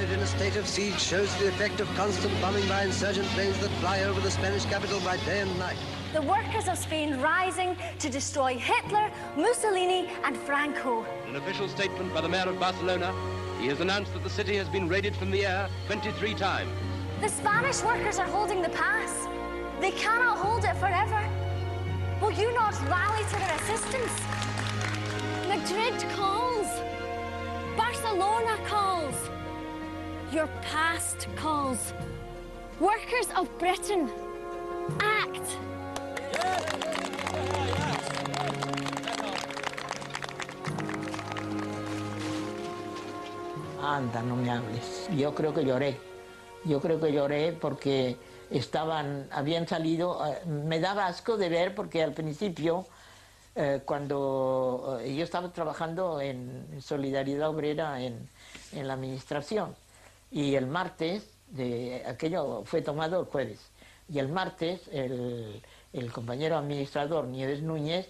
Madrid in a state of siege shows the effect of constant bombing by insurgent planes that fly over the Spanish capital by day and night. The workers of Spain rising to destroy Hitler, Mussolini and Franco. In an official statement by the mayor of Barcelona, he has announced that the city has been raided from the air 23 times. The Spanish workers are holding the pass. They cannot hold it forever. Will you not rally to their assistance? Madrid calls. Barcelona calls. Your past calls. Workers of Britain, act. Anda, no me hables. Yo creo que lloré. Yo creo que lloré porque habían salido, me daba asco de ver porque al principio, cuando yo estaba trabajando en Solidaridad Obrera en la administración, y el martes, aquello fue tomado el jueves, y el martes el compañero administrador Nieves Núñez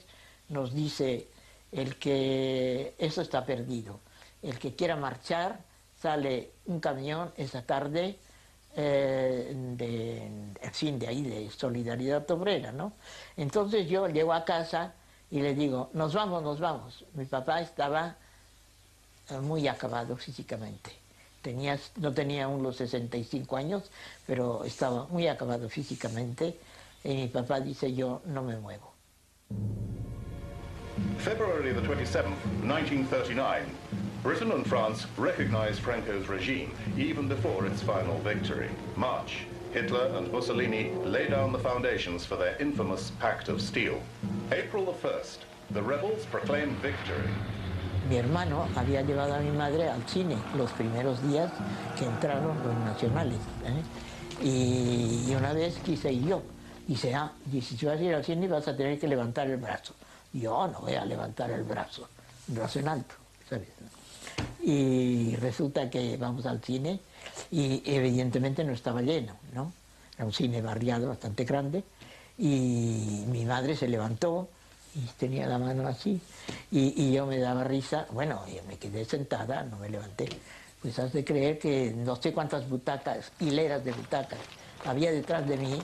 nos dice, el que eso está perdido, el que quiera marchar, sale un camión esa tarde, de ahí, de Solidaridad Obrera, ¿no? Entonces yo llego a casa y le digo, nos vamos, nos vamos. Mi papá estaba muy acabado físicamente. No tenía aún los 65 años, pero estaba muy acabado físicamente. Y mi papá dice, yo no me muevo. February the 27th, 1939. Britain and France recognized Franco's regime even before its final victory. March, Hitler and Mussolini lay down the foundations for their infamous Pact of Steel. April the 1st, the rebels proclaimed victory. Mi hermano había llevado a mi madre al cine los primeros días que entraron los nacionales, y una vez quise ir yo. Dice, si vas a ir al cine vas a tener que levantar el brazo. Yo no voy a levantar el brazo en alto, ¿sabes? Y resulta que vamos al cine y evidentemente no estaba lleno, ¿no? Era un cine barriado bastante grande y mi madre se levantó y tenía la mano así y yo me daba risa, bueno, yo me quedé sentada, no me levanté. Pues has de creer que no sé cuántas butacas, hileras de butacas había detrás de mí.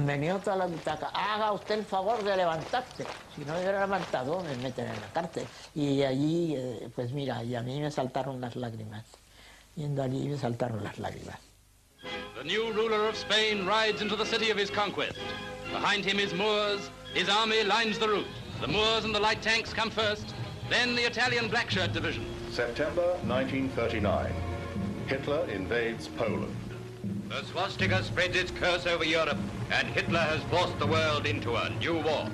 Venía toda la butaca, haga usted el favor de levantarse. Si no me hubiera levantado, me meten en la cárcel. Y allí, pues mira, y a mí me saltaron las lágrimas. Yendo allí me saltaron las lágrimas. The new ruler of Spain rides into the city of his conquest. Behind him is Moors, his army lines the route. The Moors and the light tanks come first, then the Italian black shirt division. September 1939. Hitler invades Poland. The swastika spreads its curse over Europe, and Hitler has forced the world into a new war.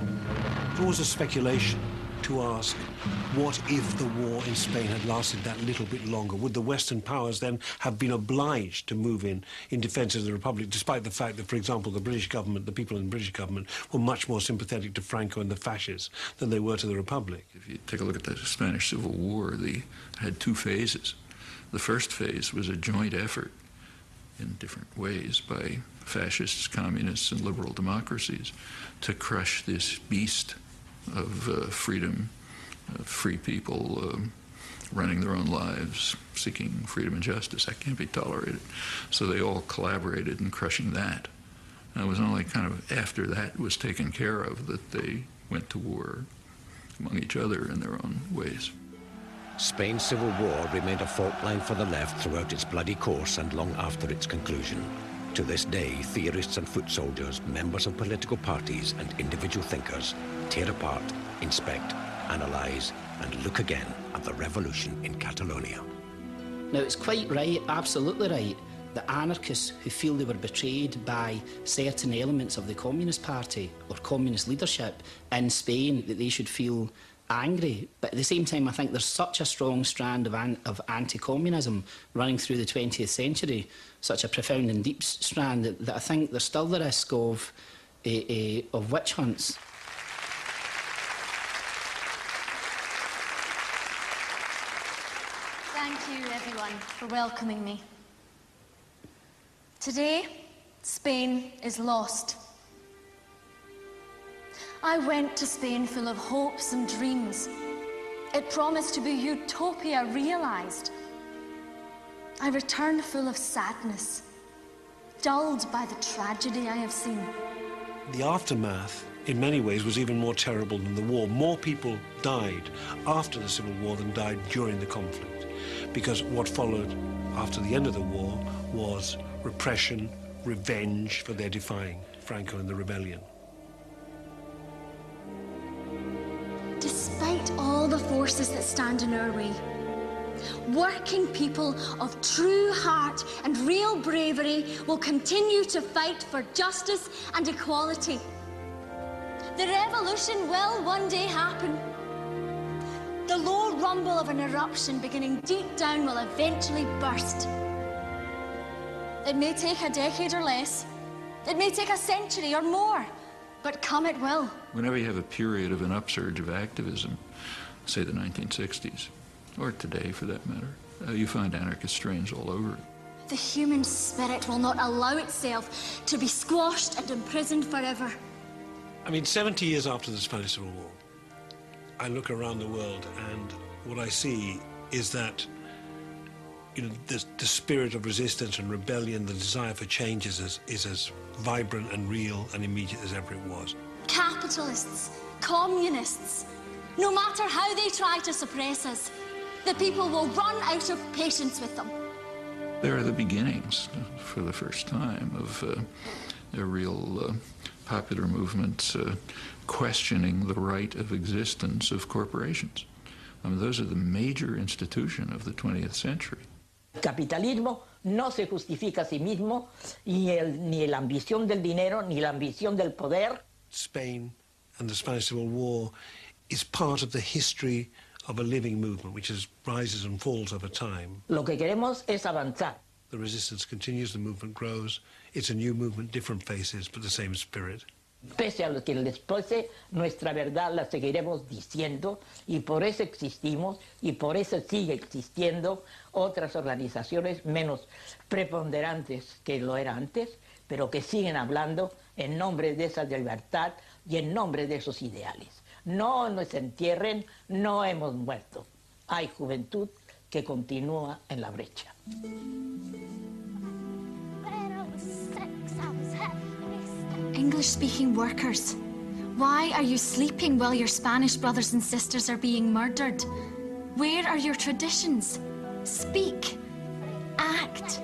There was a speculation to ask, what if the war in Spain had lasted that little bit longer? Would the Western powers then have been obliged to move in defence of the Republic, despite the fact that, for example, the British government, the people in the British government, were much more sympathetic to Franco and the fascists than they were to the Republic? If you take a look at the Spanish Civil War, they had two phases. The first phase was a joint effort in different ways by fascists, communists, and liberal democracies to crush this beast of freedom, free people running their own lives, seeking freedom and justice. That can't be tolerated. So they all collaborated in crushing that. And it was only kind of after that was taken care of that they went to war among each other in their own ways. Spain's civil war remained a fault line for the left throughout its bloody course and long after its conclusion. To this day, theorists and foot soldiers, members of political parties and individual thinkers tear apart, inspect, analyse and look again at the revolution in Catalonia. Now, it's quite right, absolutely right, that anarchists who feel they were betrayed by certain elements of the Communist Party or communist leadership in Spain, that they should feel angry. But at the same time, I think there's such a strong strand of anti-communism running through the 20th century, such a profound and deep strand, that I think there's still the risk of witch hunts. Thank you, everyone, for welcoming me. Today, Spain is lost. I went to Spain full of hopes and dreams. It promised to be utopia realised. I return full of sadness, dulled by the tragedy I have seen. The aftermath, in many ways, was even more terrible than the war. More people died after the Civil War than died during the conflict, because what followed after the end of the war was repression, revenge for their defying Franco and the rebellion. Despite all the forces that stand in our way, working people of true heart and real bravery will continue to fight for justice and equality. The revolution will one day happen. The low rumble of an eruption beginning deep down will eventually burst. It may take a decade or less. It may take a century or more, but come it will. Whenever you have a period of an upsurge of activism, say the 1960s, or today for that matter, you find anarchist strains all over it. The human spirit will not allow itself to be squashed and imprisoned forever. I mean, 70 years after the Spanish Civil War, I look around the world and what I see is that, you know, the spirit of resistance and rebellion, the desire for change is as vibrant and real and immediate as ever it was. Capitalists, communists, no matter how they try to suppress us, the people will run out of patience with them. There are the beginnings, for the first time, of a real popular movement questioning the right of existence of corporations. I mean, those are the major institution of the 20th century. El capitalismo no se justifica a sí mismo, ni la ambición del dinero, ni la ambición del poder. Spain and the Spanish Civil War is part of the history of a living movement which rises and falls over time. Lo que queremos es avanzar. The resistance continues, the movement grows. It's a new movement, different faces, but the same spirit. Pese a lo que les pese, nuestra verdad la seguiremos diciendo y por eso existimos y por eso sigue existiendo otras organizaciones menos preponderantes que lo era antes, pero que siguen hablando en nombre de esa libertad y en nombre de esos ideales. No nos entierren, no hemos muerto. Hay juventud que continúa en la brecha. English-speaking workers, why are you sleeping while your Spanish brothers and sisters are being murdered? Where are your traditions? Speak. Act.